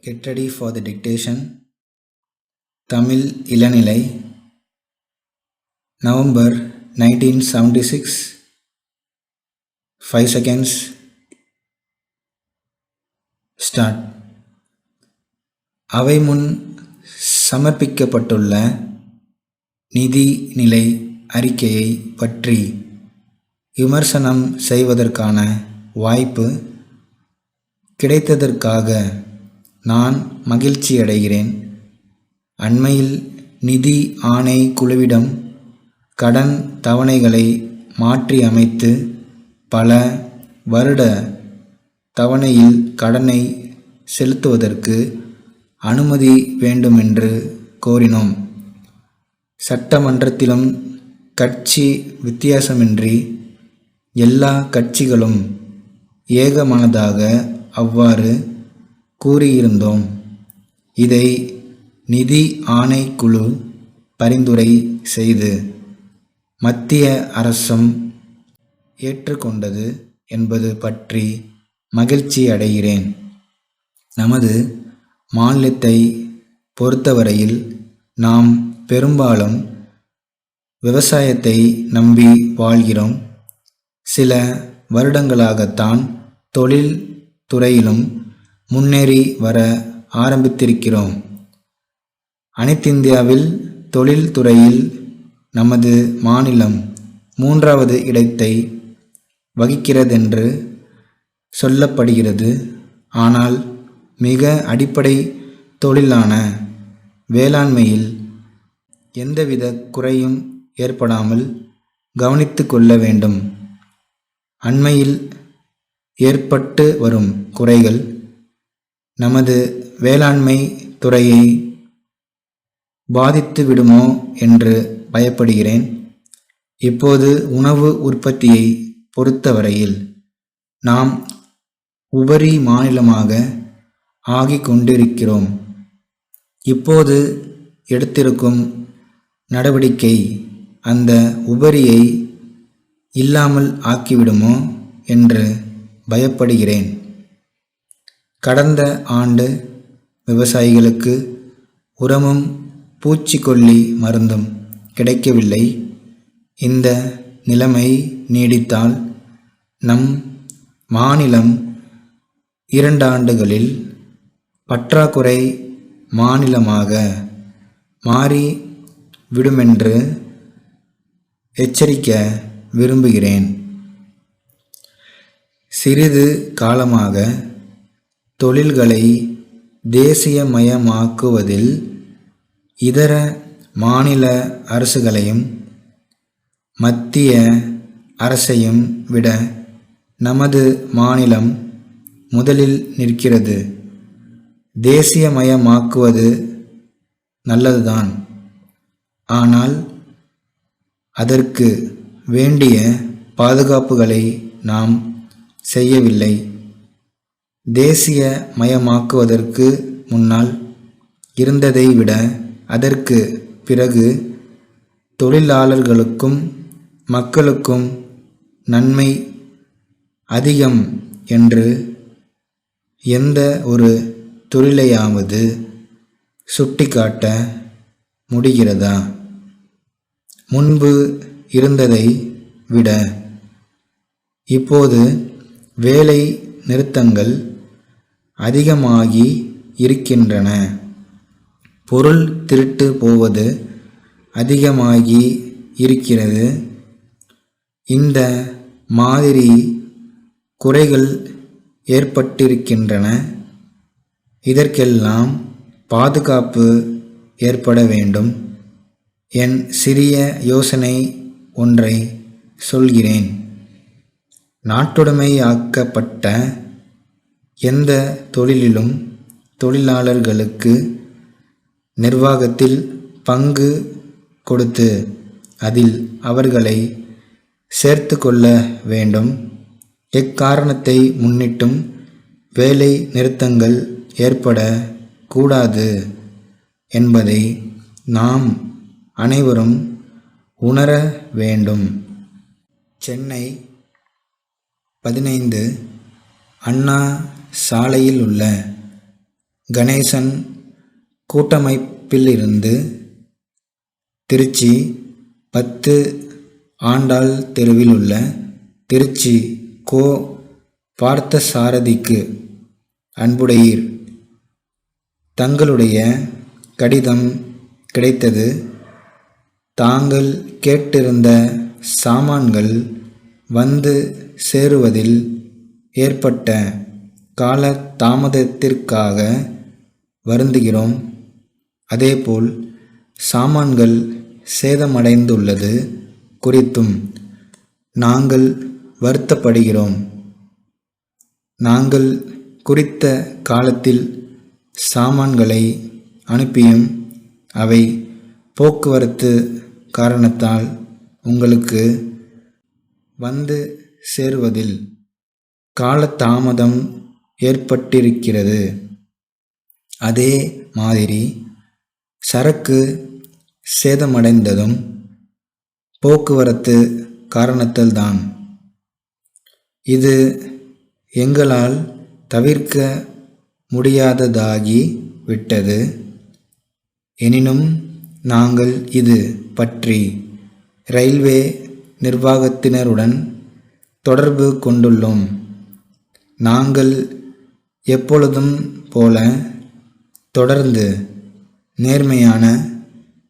Get ready for the dictation. Tamil இளநிலை November 1976. 5 seconds. Start. அவை முன் சமர்ப்பிக்கப்பட்டுள்ள நிதி நிலை அறிக்கையை பற்றி விமர்சனம் செய்வதற்கான வாய்ப்பு கிடைத்ததற்காக நான் மகிழ்ச்சியடைகிறேன். அண்மையில் நிதி ஆணை குழுவிடம் கடன் தவணைகளை மாற்றி அமைத்து பல வருட தவணையில் கடனை செலுத்துவதற்கு அனுமதி வேண்டுமென்று கோரினோம். சட்டமன்றத்திலும் கட்சி வித்தியாசமின்றி எல்லா கட்சிகளும் ஏகமனதாக அவ்வாறு கூறியிருந்தோம். இதை நிதி ஆணைக்குழு பரிந்துரை செய்து மத்திய அரசும் ஏற்றுக்கொண்டது என்பது பற்றி மகிழ்ச்சி அடைகிறேன். நமது மாநிலத்தை பொறுத்தவரையில் நாம் பெரும்பாலும் விவசாயத்தை நம்பி வாழ்கிறோம். சில வருடங்களாகத்தான் தொழில் துறையிலும் முன்னேறி வர ஆரம்பித்திருக்கிறோம். அனைத்திந்தியாவில் தொழில் துறையில் நமது மாநிலம் 3வது இடத்தை வகிக்கிறதென்று சொல்லப்படுகிறது. ஆனால் மிக அடிப்படை தொழிலான வேளாண்மையில் எந்தவித குறையும் ஏற்படாமல் கவனித்து கொள்ள வேண்டும். அண்மையில் ஏற்பட்டு வரும் குறைகள் நமது வேளாண்மை துறையை பாதித்து விடுமோ என்று பயப்படுகிறேன். இப்போது உணவு உற்பத்தியை பொறுத்தவரையில் நாம் உபரி மாநிலமாக ஆகிக் கொண்டிருக்கிறோம். இப்போது எடுத்திருக்கும் நடவடிக்கை அந்த உபரியை இல்லாமல் ஆக்கிவிடுமோ என்று பயப்படுகிறேன். கடந்த ஆண்டு விவசாயிகளுக்கு உரமும் பூச்சிக்கொல்லி மருந்தும் கிடைக்கவில்லை. இந்த நிலைமை நீடித்தால் நம் மாநிலம் 2 ஆண்டுகளில் பற்றாக்குறை மாநிலமாக மாறி விடுமென்று எச்சரிக்க விரும்புகிறேன். சிறிது காலமாக தொழில்களை தேசியமயமாக்குவதில் இதர மாநில அரசுகளையும் மத்திய அரசையும் விட நமது மாநிலம் முதலில் நிற்கிறது. தேசியமயமாக்குவது நல்லதுதான். ஆனால் அதற்கு வேண்டிய பாதுகாப்புகளை நாம் செய்யவில்லை. தேசியமயமாக்குவதற்கு முன்னால் இருந்ததை விட அதற்கு பிறகு தொழிலாளர்களுக்கும் மக்களுக்கும் நன்மை அதிகம் என்று எந்த ஒரு தொழிலையாவது சுட்டிக்காட்ட முடிகிறதா? முன்பு இருந்ததை விட இப்போது வேலை நிறுத்தங்கள் அதிகமாகி இருக்கின்றன. பொருள் திருட்டு போவது அதிகமாகி இருக்கிறது. இந்த மாதிரி குறைகள் ஏற்பட்டிருக்கின்றன. இதற்கெல்லாம் பாதுகாப்பு ஏற்பட வேண்டும். என் சிறிய யோசனை ஒன்றை சொல்கிறேன். நாட்டுடைமையாக்கப்பட்ட எந்த தொழிலிலும் தொழிலாளர்களுக்கு நிர்வாகத்தில் பங்கு கொடுத்து அதில் அவர்களை சேர்த்து கொள்ள வேண்டும். எக்காரணத்தை முன்னிட்டும் வேலை நிறுத்தங்கள் ஏற்பட கூடாது என்பதை நாம் அனைவரும் உணர வேண்டும். சென்னை 15 அண்ணா சாலையில் உள்ள கணேசன் கூட்டமைப்பிலிருந்து திருச்சி 10 ஆண்டாள் தெருவில் உள்ள திருச்சி கோ. பார்த்தசாரதிக்கு அன்புடையீர். தங்களுடைய கடிதம் கிடைத்தது. தாங்கள் கேட்டிருந்த சாமான்கள் வந்து சேருவதில் ஏற்பட்ட கால தாமதத்திற்காக வருந்துகிறோம். அதேபோல் சாமான்கள் சேதமடைந்துள்ளது குறித்தும் நாங்கள் வருத்தப்படுகிறோம். நாங்கள் குறித்த காலத்தில் சாமான்களை அனுப்பியும் அவை போக்குவரத்து காரணத்தால் உங்களுக்கு வந்து சேருவதில் காலதாமதம் ஏற்பட்டிருக்கிறது. அதே மாதிரி சரக்கு சேதமடைந்ததும் போக்குவரத்து காரணத்தால்தான். இது எங்களால் தவிர்க்க முடியாததாகி விட்டது. எனினும் நாங்கள் இது பற்றி ரயில்வே நிர்வாகத்தினருடன் தொடர்பு கொண்டுள்ளோம். நாங்கள் எப்பொழுதும் போல தொடர்ந்து நேர்மையான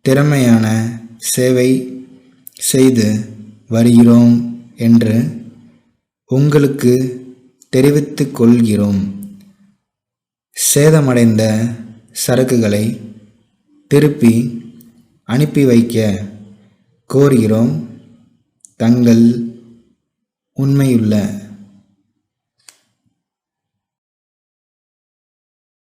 திறமையான சேவை செய்து வருகிறோம் என்று உங்களுக்கு தெரிவித்துக் கொள்கிறோம். சேதமடைந்த சரக்குகளை திருப்பி அனுப்பி வைக்க கோருகிறோம். தங்கள் உண்மையுள்ள